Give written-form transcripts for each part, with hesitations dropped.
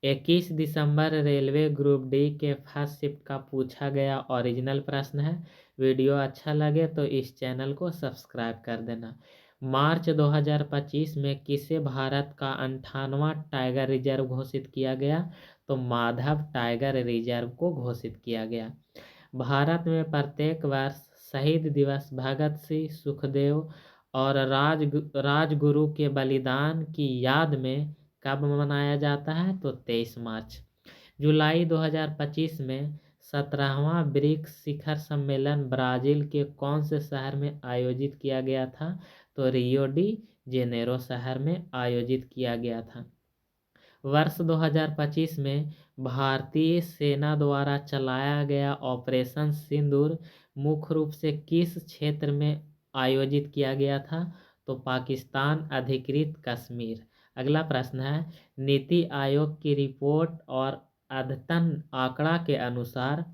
21 दिसंबर railway group D के first shift का पूछा गया ओरिजिनल प्रश्न है। वीडियो अच्छा लगे तो इस चैनल को सब्सक्राइब कर देना। मार्च 2025 में किसे भारत का 58वां टाइगर रिजर्व घोषित किया गया? तो माधव टाइगर रिजर्व को घोषित किया गया। भारत में प्रत्येक वर्ष शहीद दिवस भगत सिंह, सुखदेव और राजगुरु के बलिदान की याद में कब मनाया जाता है? तो 23 मार्च। जुलाई 2025 में 17वां ब्रिक्स शिखर सम्मेलन ब्राजील के कौन से शहर में आयोजित किया गया था? तो रियो डी जेनेरो शहर में आयोजित किया गया था। वर्ष 2025 में भारतीय सेना द्वारा चलाया गया ऑपरेशन सिंदूर मुख्य रूप से किस क्षेत्र में आयोजित किया गया था? तो पाकिस्तान अधिकृत कश्मीर। अगला प्रश्न है, नीति आयोग की रिपोर्ट और अद्यतन आंकड़ा के अनुसार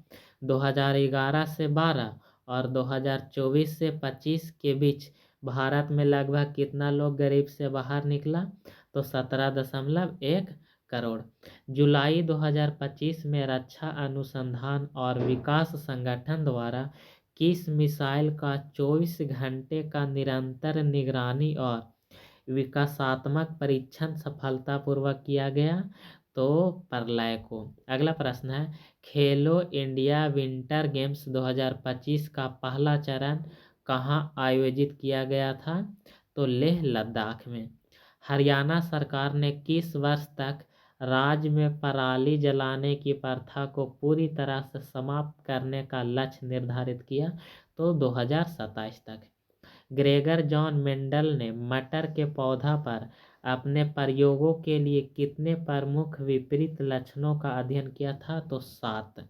2011 से 12 और 2024 से 25 के बीच भारत में लगभग कितना लोग गरीब से बाहर निकला? तो 17.1 करोड़। जुलाई 2025 में रक्षा अनुसंधान और विकास संगठन द्वारा किस मिसाइल का 24 घंटे का निरंतर निगरानी और विकासात्मक परीक्षण सफलतापूर्वक किया गया? तो प्रलय को। अगला प्रश्न है, खेलो इंडिया विंटर गेम्स 2025 का पहला चरण कहाँ आयोजित किया गया था? तो लेह लद्दाख में। हरियाणा सरकार ने किस वर्ष तक राज्य में पराली जलाने की प्रथा को पूरी तरह से समाप्त करने का लक्ष्य निर्धारित किया? तो 2027 तक। ग्रेगर जॉन मेंडल ने मटर के पौधा पर अपने प्रयोगों के लिए कितने प्रमुख विपरीत लक्षणों का अध्ययन किया था? तो 7।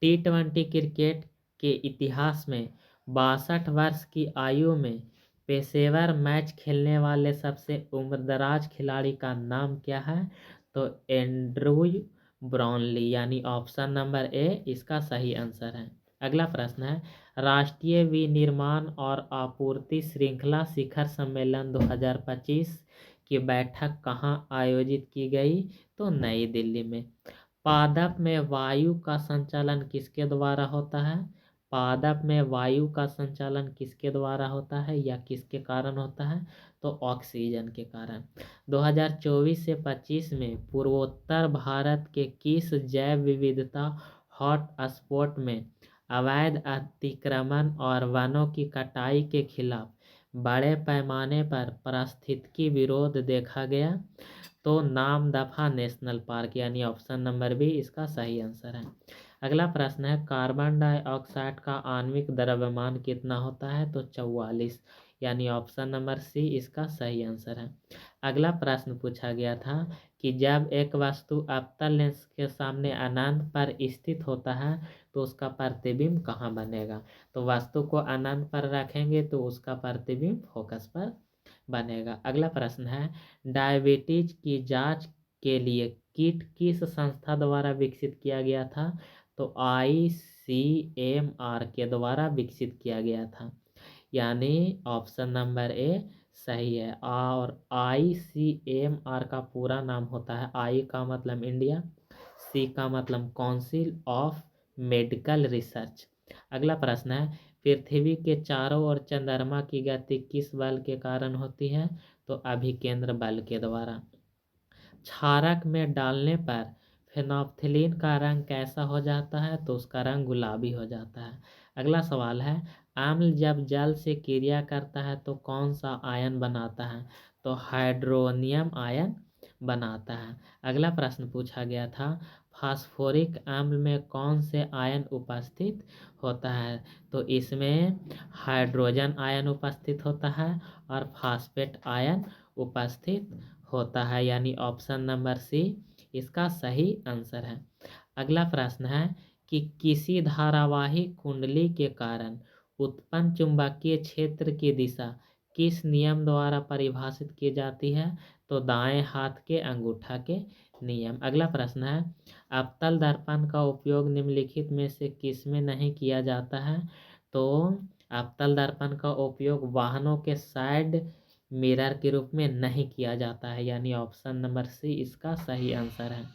T20 क्रिकेट के इतिहास में 62 वर्ष की आयु में पेशेवर मैच खेलने वाले सबसे उम्रदराज खिलाड़ी का नाम क्या है? तो एंड्रयू ब्राउनली, यानी ऑप्शन नंबर ए इसका सही आंसर है। अगला प्रश्न है, राष्ट्रीय विनिर्माण और आपूर्ति श्रृंखला शिखर सम्मेलन 2025 की बैठक कहाँ आयोजित की गई? तो नई दिल्ली में। पादप में वायु का संचालन किसके द्वारा होता है? पादप में वायु का संचालन किसके द्वारा होता है या किसके कारण होता है? तो ऑक्सीजन के कारण। 2024 से 25 में पूर्वोत्तर भारत के किस जैव विविधता हॉट स्पॉट में अवैध अतिक्रमण और वनों की कटाई के खिलाफ बड़े पैमाने पर पारिस्थितिकी विरोध देखा गया? तो नामदफा नेशनल पार्क, यानी ऑप्शन नंबर बी इसका सही आंसर है। अगला प्रश्न है, कार्बन डाइऑक्साइड का आणविक द्रव्यमान कितना होता है? तो 44, यानी ऑप्शन नंबर सी इसका सही आंसर है। अगला प्रश्न पूछा गया था कि जब एक वस्तु अवतल लेंस के सामने अनंत पर स्थित होता है तो उसका प्रतिबिंब कहाँ बनेगा? तो वस्तु को अनंत पर रखेंगे तो उसका प्रतिबिंब फोकस पर बनेगा। अगला प्रश्न है, डायबिटीज की जांच के लिए किट किस संस्था द्वारा विकसित किया गया था? तो ICMR के द्वारा विकसित किया गया था, यानी ऑप्शन नंबर ए सही है। और ICMR का पूरा नाम होता है, आई का मतलब इंडिया, सी का मतलब काउंसिल ऑफ मेडिकल रिसर्च। अगला प्रश्न है, पृथ्वी के चारों ओर चंद्रमा की गति किस बल के कारण होती है? तो अभिकेंद्र बल के द्वारा। क्षारक में डालने पर फेनोल्फथालीन का रंग कैसा हो जाता है? तो उसका रंग गुलाबी हो जाता है। अगला सवाल है, अम्ल जब जल से क्रिया करता है तो कौन सा आयन बनाता है? तो हाइड्रोनियम आयन बनाता है। अगला प्रश्न पूछा गया था, फास्फोरिक अम्ल में कौन से आयन उपस्थित होता है? तो इसमें हाइड्रोजन आयन उपस्थित होता है और फास्फेट आयन उपस्थित होता है, यानी ऑप्शन नंबर सी इसका सही आंसर है। अगला प्रश्न है कि किसी धारावाहिक कुंडली के कारण उत्पन्न चुंबकीय क्षेत्र की दिशा किस नियम द्वारा परिभाषित की जाती है? तो दाएं हाथ के अंगूठा के नियम। अगला प्रश्न है, अवतल दर्पण का उपयोग निम्नलिखित में से किस में नहीं किया जाता है? तो अवतल दर्पण का उपयोग वाहनों के साइड मिरर के रूप में नहीं किया जाता है, यानी ऑप्शन नंबर सी इसका सही आंसर है।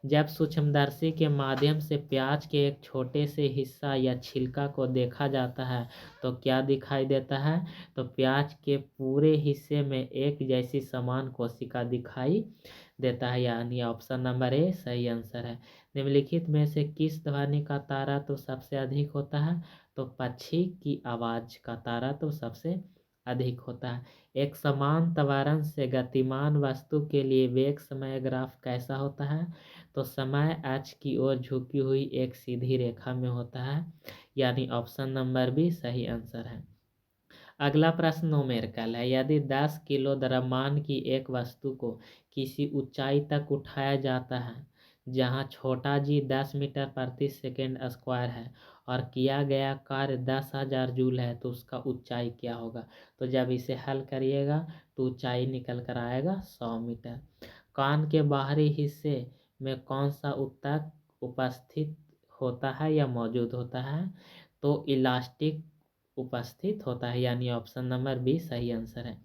जब सूक्ष्मदर्शी के माध्यम से प्याज के एक छोटे से हिस्सा या छिलका को देखा जाता है तो क्या दिखाई देता है? तो प्याज के पूरे हिस्से में एक जैसी समान कोशिका दिखाई देता है, यानी ऑप्शन नंबर ए सही आंसर है। निम्नलिखित में से किस ध्वनि का तारा तो सबसे अधिक होता है? तो पक्षी की आवाज का तारा तो सबसे अधिक होता है। एक समान त्वरण से गतिमान वस्तु के लिए वेग समय ग्राफ कैसा होता है? तो समय h की ओर झुकी हुई एक सीधी रेखा में होता है, यानी ऑप्शन नंबर बी सही आंसर है। अगला प्रश्न न्यूमेरिकल है। यदि 10 किलो द्रव्यमान की एक वस्तु को किसी ऊंचाई तक उठाया जाता है जहां छोटा जी 10 मीटर प्रति सेकेंड स्क्वायर है और किया गया कार्य 10,000 जूल है, तो उसका ऊंचाई क्या होगा? तो जब इसे हल करिएगा तो ऊंचाई निकल कर आएगा 100 मीटर। कान के बाहरी हिस्से में कौन सा ऊतक उपस्थित होता है या मौजूद होता है? तो इलास्टिक उपस्थित होता है, यानी ऑप्शन नंबर बी सही आंसर है।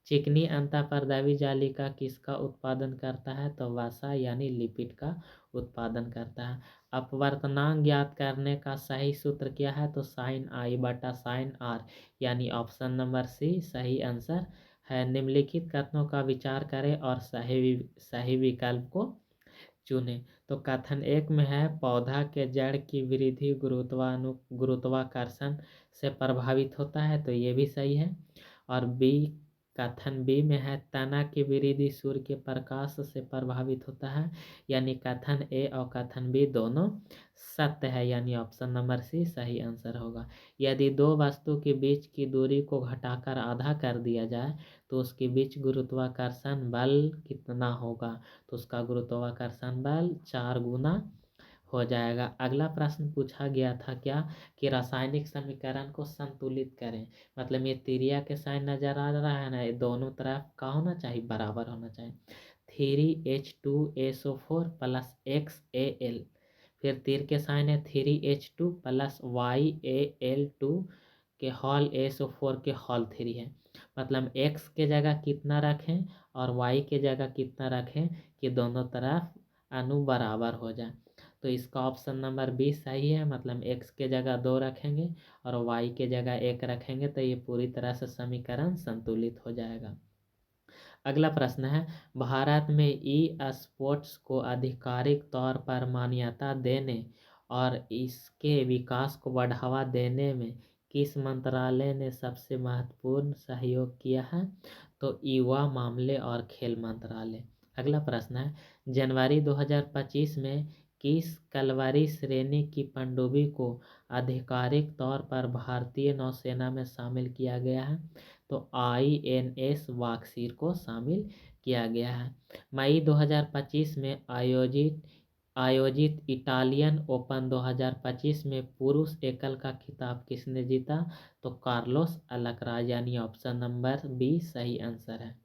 चिकनी अंतःपर्दावी जालिका किसका उत्पादन करता है? तो वसा यानी लिपिड का उत्पादन करता है। अपवर्तनांक ज्ञात करने का सही सूत्र क्या है? तो साइन आई बटा साइन आर, यानी ऑप्शन नंबर सी सही आंसर है। निम्नलिखित कथनों का विचार करें और सही विकल्प को चुने। तो कथन एक में है पौधा के जड़ की वृद्धि गुरुत्वाकर्षण से प्रभावित होता है, तो ये भी सही है। और कथन बी में है तना की वृद्धि सूर्य के प्रकाश से प्रभावित होता है, यानी कथन ए और कथन बी दोनों सत्य है, यानी ऑप्शन नंबर सी सही आंसर होगा। यदि दो वस्तु के बीच की दूरी को घटाकर आधा कर दिया जाए तो उसके बीच गुरुत्वाकर्षण बल कितना होगा? तो उसका गुरुत्वाकर्षण बल 4 गुना हो जाएगा। अगला प्रश्न पूछा गया था क्या कि रासायनिक समीकरण को संतुलित करें। मतलब ये तिरिया के साइन नजर आ रहा है ना, ये दोनों तरफ का होना चाहिए, बराबर होना चाहिए। 3H2SO4 प्लस XAL, फिर तीर के साइन है 3H2 प्लस YaL2 के हॉल SO4 के हॉल 3 है। मतलब x के जगह कितना रखें और y के जगह कितना रखें कि दोनों तरफ अणु बराबर हो जाए। तो इसका ऑप्शन नंबर बी सही है। मतलब x के जगह 2 रखेंगे और y के जगह 1 रखेंगे तो ये पूरी तरह से समीकरण संतुलित हो जाएगा। अगला प्रश्न है भारत में ई स्पोर्ट्स को आधिकारिक तौर पर मान्यता देने और इसके विकास को बढ़ावा देने में किस मंत्रालय ने सबसे महत्वपूर्ण सहयोग किया है? तो युवा मामले और खेल मंत्रालय। अगला प्रश्न है जनवरी 2025 में किस कलवरी श्रेणी की पनडुब्बी को आधिकारिक तौर पर भारतीय नौसेना में शामिल किया गया है? तो INS वाक्सीर को शामिल किया गया है। मई 2025 में आयोजित इटालियन ओपन 2025 में पुरुष एकल का खिताब किसने जीता? तो कार्लोस अल्कराज, यानी ऑप्शन नंबर बी सही आंसर है।